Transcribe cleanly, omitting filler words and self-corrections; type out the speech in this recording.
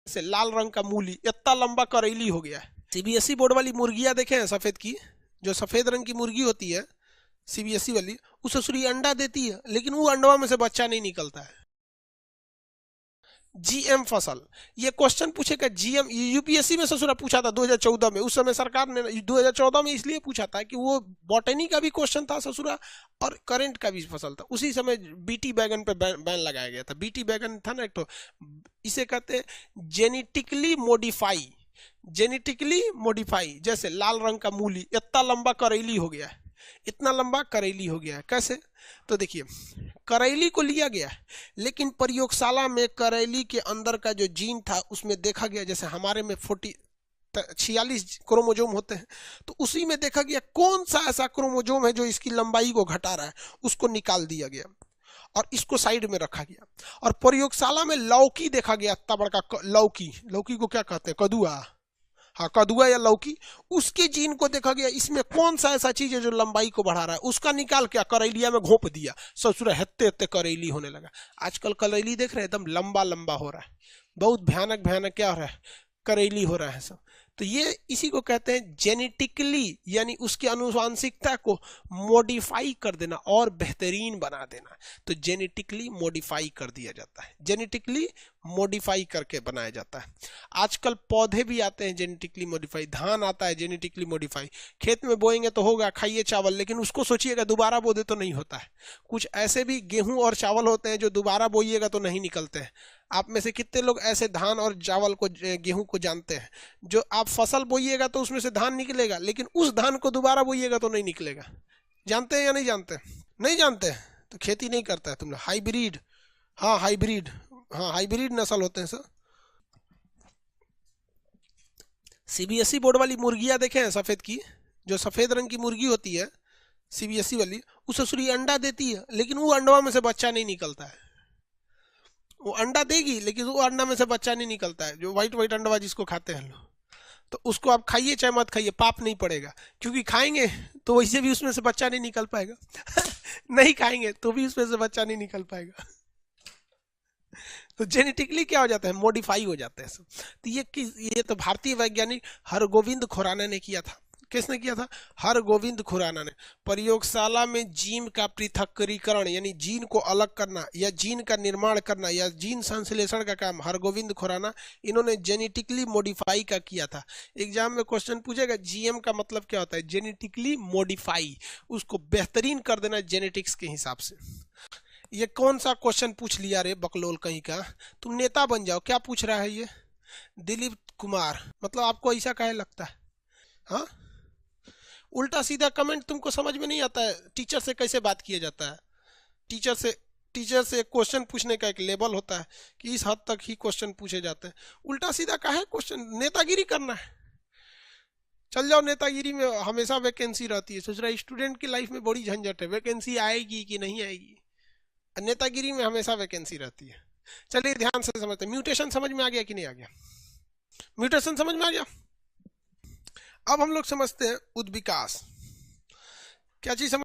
से लाल रंग का मूली इतना लंबा करेली हो गया है। सीबीएसई बोर्ड वाली मुर्गियां देखे हैं सफेद की, जो सफेद रंग की मुर्गी होती है सीबीएसई वाली, वो ससुरी अंडा देती है लेकिन वो अंडवा में से बच्चा नहीं निकलता है। जीएम फसल, ये क्वेश्चन पूछेगा जीएम, यूपीएससी में ससुरा पूछा था 2014 में। उस समय सरकार ने 2014 में इसलिए पूछा था कि वो बॉटनी का भी क्वेश्चन था ससुरा और करंट का भी फसल था। उसी समय बीटी बैगन पे बैन लगाया गया था। बीटी बैगन था ना एक, तो इसे कहते जेनेटिकली मॉडिफाई, जेनेटिकली मॉडिफाई। जैसे लाल रंग का मूली इतना लंबा करेली हो गया है, इतना लंबा करेली हो गया है। कैसे? तो देखिए, करेली को लिया गया लेकिन प्रयोगशाला में करेली के अंदर का जो जीन था उसमें देखा गया, जैसे हमारे में 46 क्रोमोजोम होते हैं, तो उसी में देखा गया कौन सा ऐसा क्रोमोजोम है जो इसकी लंबाई को घटा रहा है, उसको निकाल दिया गया और इसको साइड में रखा गया। और प्रयोगशाला में लौकी देखा गया, इतना बड़का लौकी, लौकी को क्या कहते हैं, कदुआ, हाँ कदुआ या लौकी, उसके जीन को देखा गया, इसमें कौन सा ऐसा चीज है जो लंबाई को बढ़ा रहा है, उसका निकाल के करेलिया में घोंप दिया। ससुर हेत्ते हेत्ते करेली होने लगा। आजकल करेली देख रहे हैं एकदम लंबा लंबा हो रहा है, बहुत भयानक भयानक क्या हो रहा है, करेली हो रहा है सब। तो ये इसी को कहते हैं जेनेटिकली, यानी उसकी आनुवांशिकता को मॉडिफाई कर देना और बेहतरीन बना देना। तो जेनेटिकली मॉडिफाई कर दिया जाता है, जेनेटिकली मॉडिफाई करके बनाया जाता है। आजकल पौधे भी आते हैं जेनेटिकली मॉडिफाई, धान आता है जेनेटिकली मॉडिफाई। खेत में बोएंगे तो होगा, खाइए चावल, लेकिन उसको सोचिएगा दोबारा बो दे तो नहीं होता है। कुछ ऐसे भी गेहूं और चावल होते हैं जो दोबारा बोइएगा तो नहीं निकलते हैं। आप में से कितने लोग ऐसे धान और चावल को, गेहूं को जानते हैं, जो आप फसल बोइएगा तो उसमें से धान निकलेगा, लेकिन उस धान को दोबारा बोइएगा तो नहीं निकलेगा। जानते हैं या नहीं जानते? नहीं जानते तो खेती नहीं करता है तुम लोग। हाइब्रिड, हाँ हाइब्रिड, हाँ हाइब्रिड नस्ल होते हैं सर। सीबीएसई बोर्ड वाली मुर्गियां देखे हैं सफेद की, जो सफेद रंग की मुर्गी होती है सीबीएसई वाली, वो ससुरी अंडा देती है लेकिन वो अंडवा में से बच्चा नहीं निकलता है। वो अंडा देगी लेकिन वो अंडा में से बच्चा नहीं निकलता है, जो व्हाइट व्हाइट अंडा जिसको खाते हैं लोग। तो उसको आप खाइए चाहे मत खाइए, पाप नहीं पड़ेगा, क्योंकि खाएंगे तो वैसे भी उसमें से बच्चा नहीं निकल पाएगा नहीं खाएंगे तो भी उसमें से बच्चा नहीं निकल पाएगा तो जेनेटिकली क्या हो जाता है, मॉडिफाई हो जाता है सब। तो ये तो भारतीय वैज्ञानिक हरगोविंद खुराना ने किया था। किसने किया था? हरगोविंद खुराना ने। प्रयोगशाला में जीन का पृथक्करीकरण, यानी जीन को अलग करना या जीन का निर्माण करना या जीन संश्लेषण का काम हरगोविंद खुराना, इन्होंने जेनेटिकली मॉडिफाई का किया था। एग्जाम में क्वेश्चन पूछेगा जीएम का मतलब क्या होता है, जेनेटिकली मॉडिफाई, उसको बेहतरीन कर देना जेनेटिक्स के हिसाब से। ये कौन सा क्वेश्चन पूछ लिया रे बकलोल कहीं का, तुम नेता बन जाओ, क्या पूछ रहा है ये? दिलीप कुमार, मतलब आपको ऐसा काहे लगता है? हाँ, उल्टा सीधा कमेंट तुमको समझ में नहीं आता है टीचर से कैसे बात किया जाता है? टीचर से क्वेश्चन पूछने का एक लेवल होता है कि इस हद तक ही क्वेश्चन पूछे जाते हैं। उल्टा सीधा काहे क्वेश्चन, नेतागिरी करना है? चल जाओ नेतागिरी में, हमेशा वैकेंसी रहती है। सोच रहा है स्टूडेंट की लाइफ में बड़ी झंझट है, वैकेंसी आएगी कि नहीं आएगी। नेतागिरी में हमेशा वैकेंसी रहती है। चलिए ध्यान से समझते हैं। म्यूटेशन समझ में आ गया कि नहीं आ गया? म्यूटेशन समझ में आ गया। अब हम लोग समझते हैं उद्विकास। क्या चीज समझ